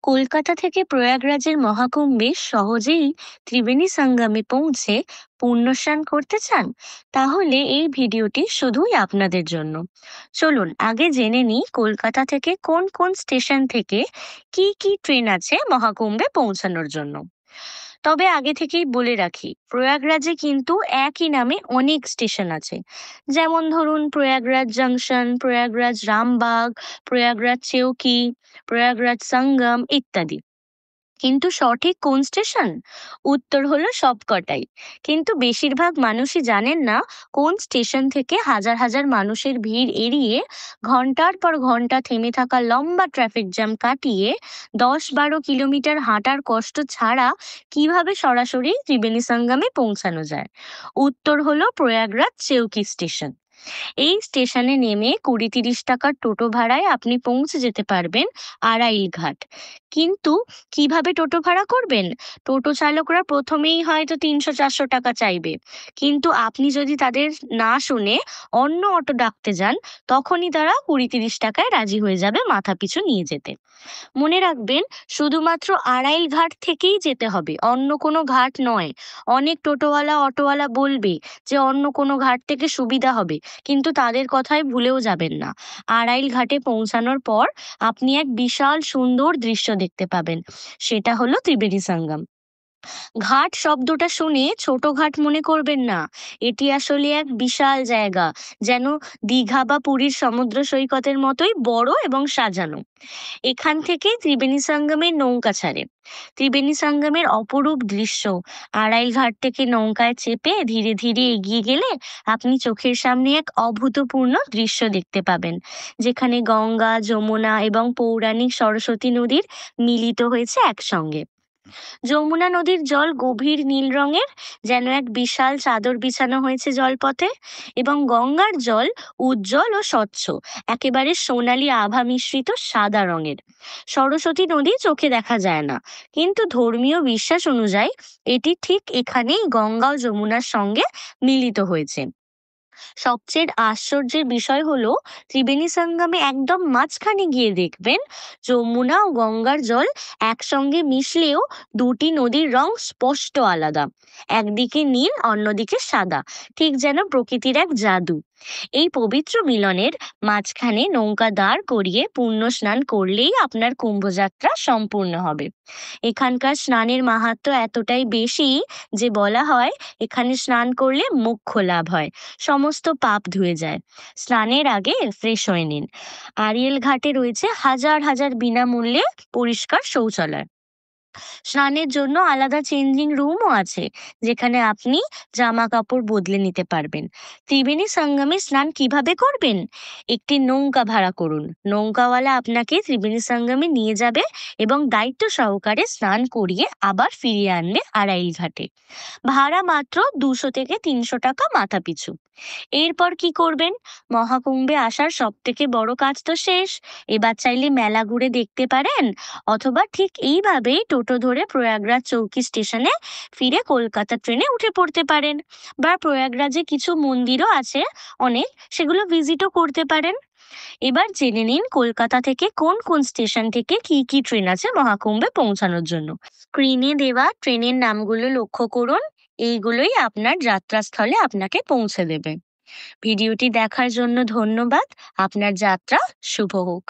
কলকাতা থেকে প্রয়াগরাজের মহাকুম্ভে সহজেই ত্রিবেণী সঙ্গমে পৌঁছে পুণ্যস্নান করতে চান? তাহলে এই ভিডিওটি শুধুই আপনাদের জন্য। চলুন আগে জেনে নিই কলকাতা থেকে কোন কোন স্টেশন থেকে কি কি ট্রেন আছে মহাকুম্ভে পৌঁছানোর জন্য। তবে আগে থেকেই বলে রাখি, প্রয়াগরাজে কিন্তু একই নামে অনেক স্টেশন আছে। যেমন ধরুন প্রয়াগরাজ জংশন, প্রয়াগরাজ রামবাগ, প্রয়াগরাজ চেউকি, প্রয়াগরাজ সঙ্গম ইত্যাদি। কিন্তু সঠিক কোন স্টেশন? উত্তর হলো সবকটাই। কিন্তু বেশিরভাগ মানুষই জানেন না কোন স্টেশন থেকে হাজার হাজার মানুষের ভিড় এড়িয়ে ঘন্টার পর ঘন্টা থেমে থাকা লম্বা ট্রাফিক জ্যাম কাটিয়ে 10-12 কিলোমিটার হাঁটার কষ্ট ছাড়া কিভাবে সরাসরি ত্রিবেণী সঙ্গমে পৌঁছানো যায়। উত্তর হলো প্রয়াগরাজ চেউকি স্টেশন। এই স্টেশনে নেমে 20-30 টাকার টোটো ভাড়ায় আপনি পৌঁছে যেতে পারবেন আড়াইল ঘাট। কিন্তু কিভাবে টোটো ভাড়া করবেন? টোটো চালকরা প্রথমেই হয়তো 300-400 টাকা চাইবে, কিন্তু আপনি যদি তাদের না শুনে অন্য অটো ডাকতে যান, তখনই তারা 20-30 টাকায় রাজি হয়ে যাবে মাথা পিছু নিয়ে যেতে। মনে রাখবেন, শুধুমাত্র আড়াইল ঘাট থেকেই যেতে হবে, অন্য কোনো ঘাট নয়। অনেক টোটোওয়ালা অটোওয়ালা বলবে যে অন্য কোনো ঘাট থেকে সুবিধা হবে, কিন্তু তাদের কথায় ভুলেও যাবেন না। আড়াইল ঘাটে পৌঁছানোর পর আপনি এক বিশাল সুন্দর দৃশ্য দেখতে পাবেন, সেটা হলো ত্রিবেণী সঙ্গম। ঘাট শব্দটা শুনে ছোট ঘাট মনে করবেন না, এটি আসলে এক বিশাল জায়গা, যেন দীঘা বা পুরীর সমুদ্র সৈকতের মতোই বড় এবং সাজানো। এখান থেকে ত্রিবেণী সঙ্গমের নৌকা ছাড়ে। ত্রিবেণী সঙ্গমের অপরূপ দৃশ্য। আড়াইল ঘাট থেকে নৌকায় চেপে ধীরে ধীরে এগিয়ে গেলে আপনি চোখের সামনে এক অভূতপূর্ণ দৃশ্য দেখতে পাবেন, যেখানে গঙ্গা, যমুনা এবং পৌরাণিক সরস্বতী নদীর মিলিত হয়েছে একসঙ্গে। যমুনা নদীর জল গভীর নীল রঙের, যেন এক বিশাল চাদর বিছানো হয়েছে জলপথে, এবং গঙ্গার জল উজ্জ্বল ও স্বচ্ছ, একেবারে সোনালী আভা মিশ্রিত সাদা রঙের। সরস্বতী নদী চোখে দেখা যায় না, কিন্তু ধর্মীয় বিশ্বাস অনুযায়ী এটি ঠিক এখানেই গঙ্গা ও যমুনার সঙ্গে মিলিত হয়েছে। সবচেয়ে আশ্চর্যের বিষয় হলো, ত্রিবেণী সঙ্গমে একদম মাঝখানে গিয়ে দেখবেন যমুনা ও গঙ্গার জল একসঙ্গে মিশলেও দুটি নদীর রং স্পষ্ট আলাদা। একদিকে নীল, অন্যদিকে সাদা, ঠিক যেন প্রকৃতির এক জাদু। এই পবিত্র মিলনের মাঝখানে নৌকা দাঁড় করিয়ে পুণ্য স্নান করলেই আপনার কুম্ভযাত্রা সম্পূর্ণ হবে। এখানকার স্নানের মাহাত্ম্য এতটাই বেশি যে বলা হয় এখানে স্নান করলে মোক্ষ লাভ হয়, সমস্ত পাপ ধুয়ে যায়। স্নানের আগে ফ্রেশ হয়ে নিন। আড়িয়াল ঘাটে রয়েছে হাজার হাজার বিনামূল্যে পরিষ্কার শৌচালয়। স্নানের জন্য আলাদা চেঞ্জিং রুমও আছে, যেখানে আপনি জামা কাপড় বদলে নিতে পারবেন। ত্রিবেণী সঙ্গমে স্নান কিভাবে করবেন? একটি নৌকা ভাড়া করুন। নৌকাওয়ালা আপনাকে ত্রিবেণী সঙ্গমে নিয়ে যাবে এবং দায়িত্ব সহকারে স্নান করিয়ে আবার ফিরিয়ে আনবে আড়াইল ঘাটে। ভাড়া মাত্র 200 থেকে 300 টাকা মাথা পিছু। এরপর কি করবেন? মহাকুম্ভে আসার সব থেকে বড় কাজ তো শেষ। এবার চাইলে মেলা ঘুরে দেখতে পারেন, অথবা ঠিক এইভাবেই টোটো ধরে প্রয়াগরাজ চৌকি স্টেশনে ফিরে কলকাতা ট্রেনে উঠে পড়তে পারেন। বা প্রয়াগরাজে কিছু মন্দিরও আছে অনেক, সেগুলো ভিজিটও করতে পারেন। এবার জেনে নিন কলকাতা থেকে কোন কোন স্টেশন থেকে কি কি ট্রেন আছে মহাকুম্ভে পৌঁছানোর জন্য। স্ক্রিনে দেওয়া ট্রেনের নামগুলো লক্ষ্য করুন, এইগুলোই আপনার যাত্রাস্থলে আপনাকে পৌঁছে দেবে। ভিডিওটি দেখার জন্য ধন্যবাদ। আপনার যাত্রা শুভ হোক।